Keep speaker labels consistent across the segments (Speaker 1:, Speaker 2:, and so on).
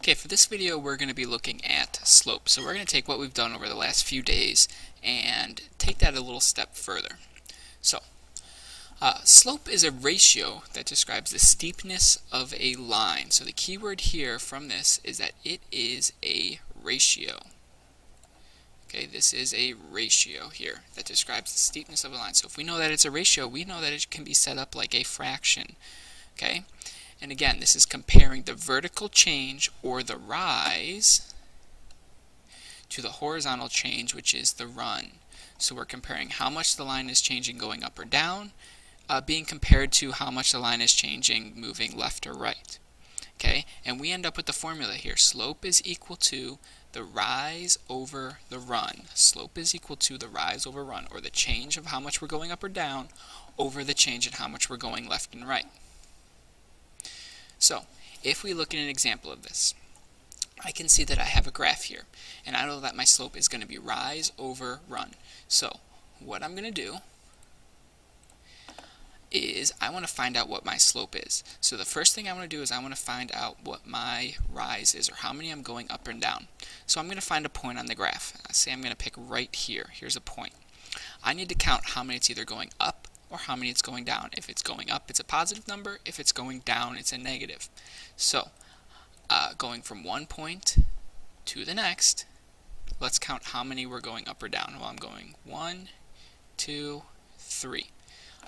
Speaker 1: Okay, for this video we're going to be looking at slope. So we're going to take what we've done over the last few days and take that a little step further. So, slope is a ratio that describes the steepness of a line. So the key word here from this is that it is a ratio. Okay, this is a ratio here that describes the steepness of a line. So if we know that it's a ratio, we know that it can be set up like a fraction. Okay? And again, this is comparing the vertical change, or the rise, to the horizontal change, which is the run. So we're comparing how much the line is changing going up or down, being compared to how much the line is changing moving left or right. Okay, and we end up with the formula here. Slope is equal to the rise over the run. Slope is equal to the rise over run, or the change of how much we're going up or down over the change in how much we're going left and right. So, if we look at an example of this, I can see that I have a graph here, and I know that my slope is going to be rise over run. So, what I'm going to do is I want to find out what my slope is. So the first thing I want to do is I want to find out what my rise is, or how many I'm going up and down. So I'm going to find a point on the graph. I say I'm going to pick right here. Here's a point. I need to count how many it's either going up or how many it's going down. If it's going up, it's a positive number. If it's going down, it's a negative. So going from one point to the next, let's count how many we're going up or down. Well, I'm going 1, 2, 3.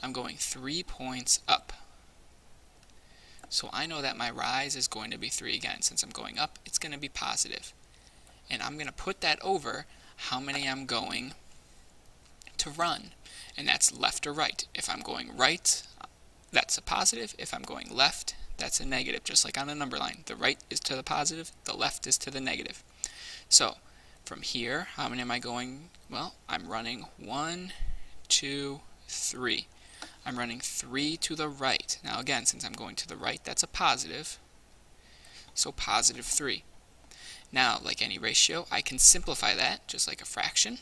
Speaker 1: I'm going 3 points up. So I know that my rise is going to be 3 again. Since I'm going up, it's going to be positive. And I'm going to put that over how many I'm going to run. And that's left or right. If I'm going right, that's a positive. If I'm going left, that's a negative, just like on a number line. The right is to the positive, the left is to the negative. So from here, how many am I going? Well, I'm running 1, 2, 3. I'm running 3 to the right. Now again, since I'm going to the right, that's a positive. So positive 3. Now, like any ratio, I can simplify that just like a fraction.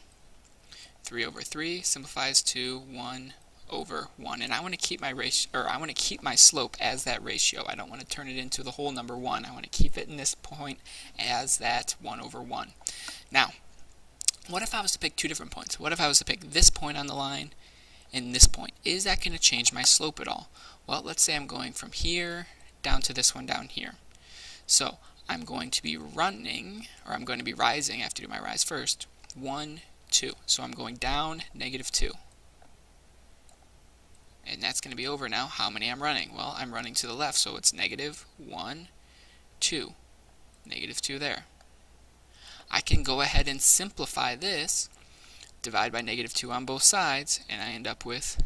Speaker 1: 3 over 3 simplifies to 1 over 1. And I want to keep my ratio, or I want to keep my slope as that ratio. I don't want to turn it into the whole number 1. I want to keep it in this point as that 1 over 1. Now, what if I was to pick two different points? What if I was to pick this point on the line and this point? Is that going to change my slope at all? Well, let's say I'm going from here down to this one down here. So I'm going to be running, or I'm going to be rising. I have to do my rise first. 1, 2. So I'm going down -2. And that's going to be over now. How many I'm running? Well, I'm running to the left, so it's -1, 2. -2 there. I can go ahead and simplify this, divide by -2 on both sides, and I end up with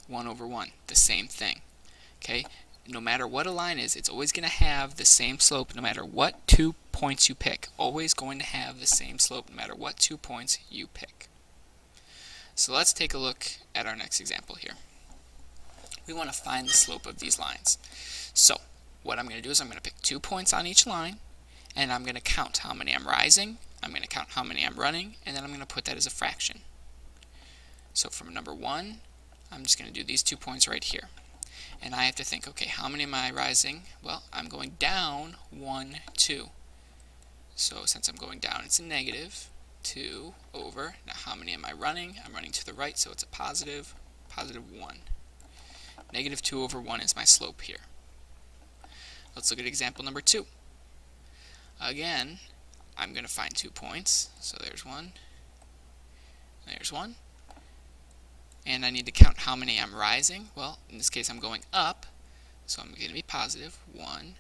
Speaker 1: 1 over 1, the same thing. Okay, no matter what a line is, it's always going to have the same slope no matter what 2 points you pick. Always going to have the same slope no matter what 2 points you pick. So let's take a look at our next example here. We want to find the slope of these lines. So what I'm going to do is I'm going to pick 2 points on each line, and I'm going to count how many I'm rising, I'm going to count how many I'm running, and then I'm going to put that as a fraction. So from number 1, I'm just going to do these 2 points right here. And I have to think, okay, how many am I rising? Well, I'm going down 1, 2. So since I'm going down, it's a -2 over. Now how many am I running? I'm running to the right, so it's a positive 1. -2 over 1 is my slope here. Let's look at example number 2. Again, I'm going to find 2 points. So there's 1, there's 1. And I need to count how many I'm rising. Well, in this case I'm going up, so I'm going to be positive. 1,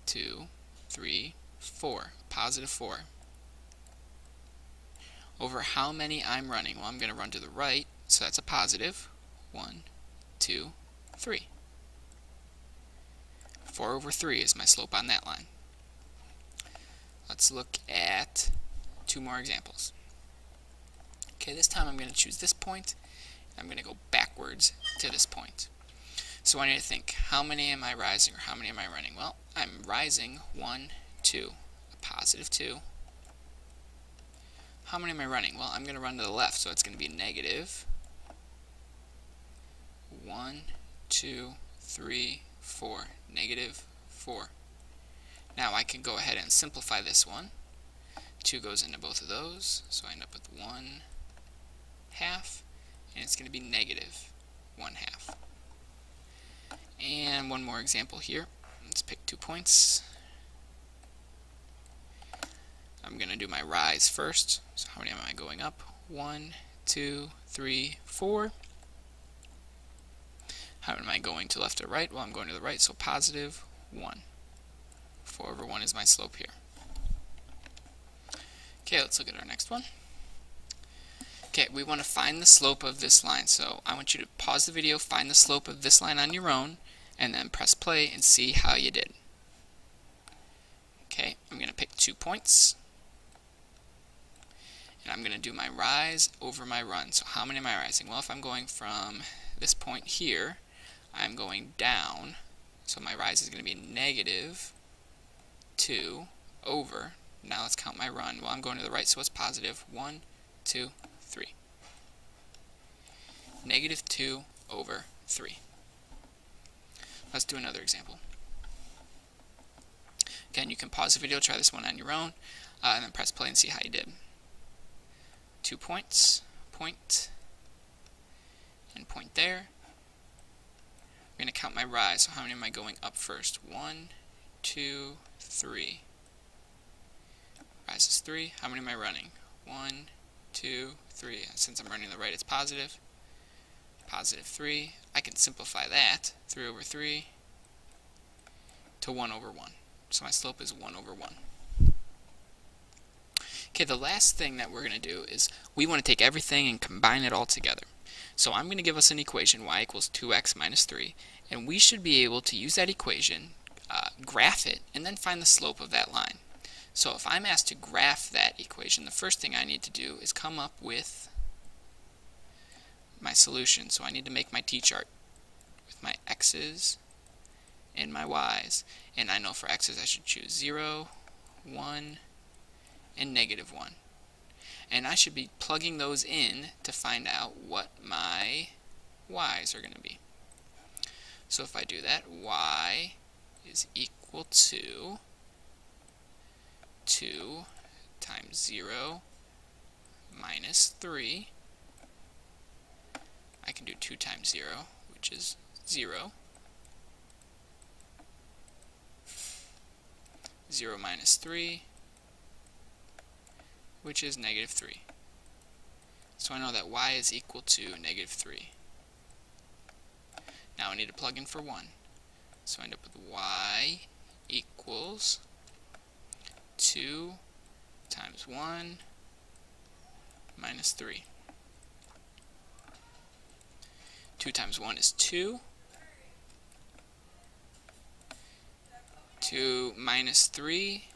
Speaker 1: 2, 3, 4. Positive 4. Over how many I'm running? Well, I'm going to run to the right, so that's a positive. 1, 2, 3. 4 over 3 is my slope on that line. Let's look at 2 more examples. Okay, this time I'm going to choose this point. I'm going to go backwards to this point. So I need to think, how many am I rising, or how many am I running? Well, I'm rising 1, 2, a positive 2. How many am I running? Well, I'm going to run to the left, so it's going to be -1, 2, 3, 4, -4. Now I can go ahead and simplify this one. 2 goes into both of those, so I end up with 1/2, and it's going to be -1/2. And one more example here. Let's pick 2 points. I'm going to do my rise first. So how many am I going up? 1, 2, 3, 4. How am I going to left or right? Well, I'm going to the right, so +1. 4/1 is my slope here. Okay, let's look at our next one. Okay, we want to find the slope of this line. So I want you to pause the video, find the slope of this line on your own, and then press play and see how you did. Okay, I'm going to pick 2 points. And I'm going to do my rise over my run. So how many am I rising? Well, if I'm going from this point here, I'm going down. So my rise is going to be -2 over. Now let's count my run. Well, I'm going to the right, so it's +1, 2, 3. -2 over 3. Let's do another example. Again, you can pause the video, try this one on your own, and then press play and see how you did. 2 points, point, and point there. I'm going to count my rise, so how many am I going up first? 1, 2, 3. Rise is 3. How many am I running? 1, 2, 3. Since I'm running to the right, it's positive. +3. I can simplify that. 3/3 to 1/1. So my slope is 1/1. Okay, the last thing that we're going to do is we want to take everything and combine it all together. So I'm going to give us an equation, y equals 2x minus 3, and we should be able to use that equation, graph it, and then find the slope of that line. So if I'm asked to graph that equation, the first thing I need to do is come up with my solution. So I need to make my t-chart with my x's and my y's. And I know for x's I should choose 0, 1, and -1. And I should be plugging those in to find out what my y's are going to be. So if I do that, y is equal to 2 times 0 minus 3. I can do 2 times 0, which is 0. 0 minus 3, which is -3. So I know that y is equal to -3. Now I need to plug in for 1. So I end up with y equals 2 times 1 minus 3. 2 times 1 is 2. 2 minus 3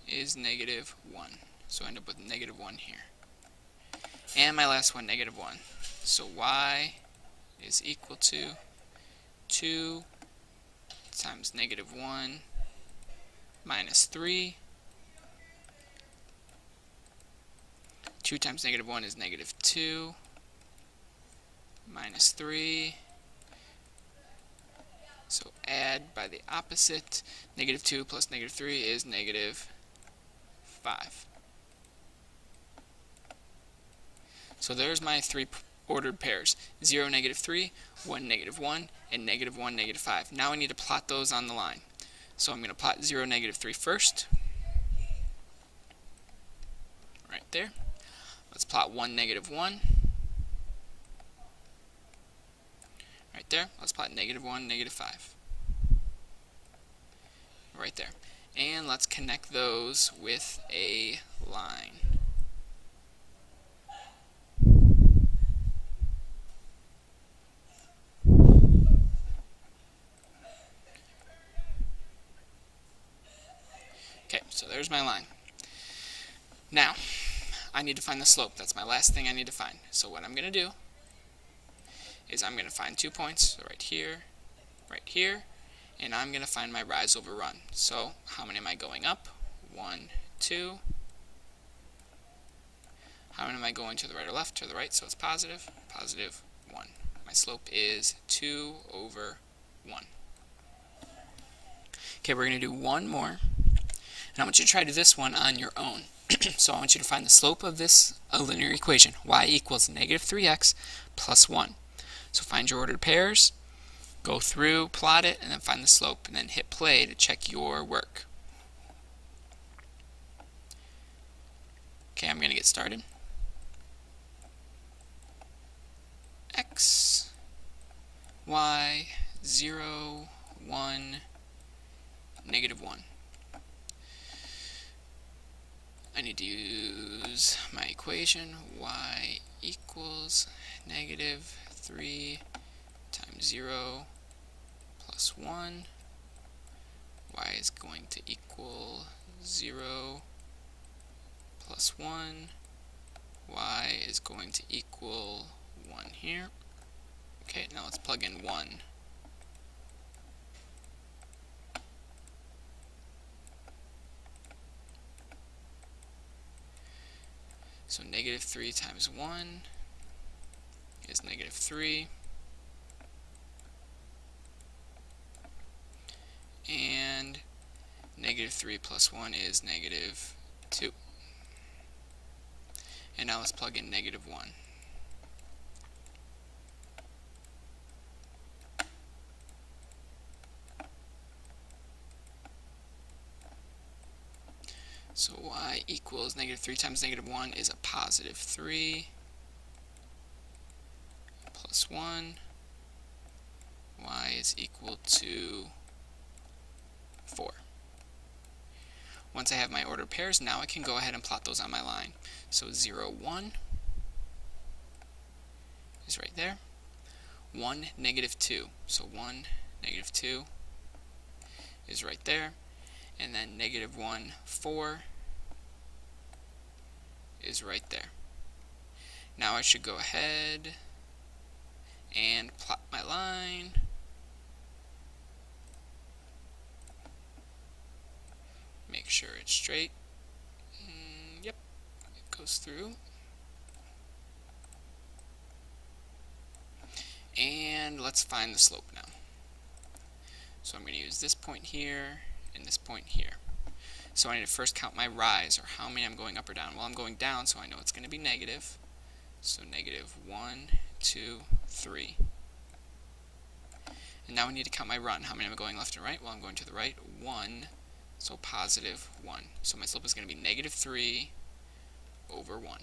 Speaker 1: is -1. So I end up with -1 here. And my last one, -1. So y is equal to 2 times -1 minus 3. 2 times -1 is -2 minus 3. So add by the opposite. -2 plus -3 is -5. So there's my 3 ordered pairs. 0, -3, 1, -1, and -1, -5. Now I need to plot those on the line. So I'm going to plot 0, -3 first. Right there. Let's plot 1, -1. Right there. Let's plot -1, -5. Right there. And let's connect those with a line. Okay, so there's my line. Now, I need to find the slope. That's my last thing I need to find. So what I'm going to do is I'm going to find 2 points, so right here, and I'm going to find my rise over run. So how many am I going up? 1, 2. How many am I going to the right or left? To the right, so it's positive. +1. My slope is 2/1. Okay, we're going to do one more. And I want you to try to do this one on your own. So I want you to find the slope of this linear equation. Y equals negative 3x plus 1. So find your ordered pairs, go through, plot it, and then find the slope, and then hit play to check your work. Okay, I'm going to get started. X, Y, 0, 1, negative 1. I need to use my equation. Y equals negative 3 times 0 plus 1. Y is going to equal 0 plus 1. Y is going to equal 1 here. Okay, now let's plug in 1. So negative 3 times 1 is negative 3. And negative 3 plus 1 is negative 2. And now let's plug in negative 1. So y equals negative 3 times negative 1 is a positive 3 plus 1. Y is equal to 4. Once I have my ordered pairs, now I can go ahead and plot those on my line. So 0, 1 is right there. 1, negative 2. So 1, negative 2 is right there. And then negative 1, 4 is right there. Now I should go ahead and plot my line. Make sure it's straight. Yep, it goes through. And let's find the slope now. So I'm going to use this point here and this point here. So I need to first count my rise, or how many I'm going up or down. Well, I'm going down, so I know it's going to be negative. So negative 1, 2, 3. And now I need to count my run. How many am I going left and right? Well, I'm going to the right, 1, so positive 1. So my slope is going to be negative 3 over 1.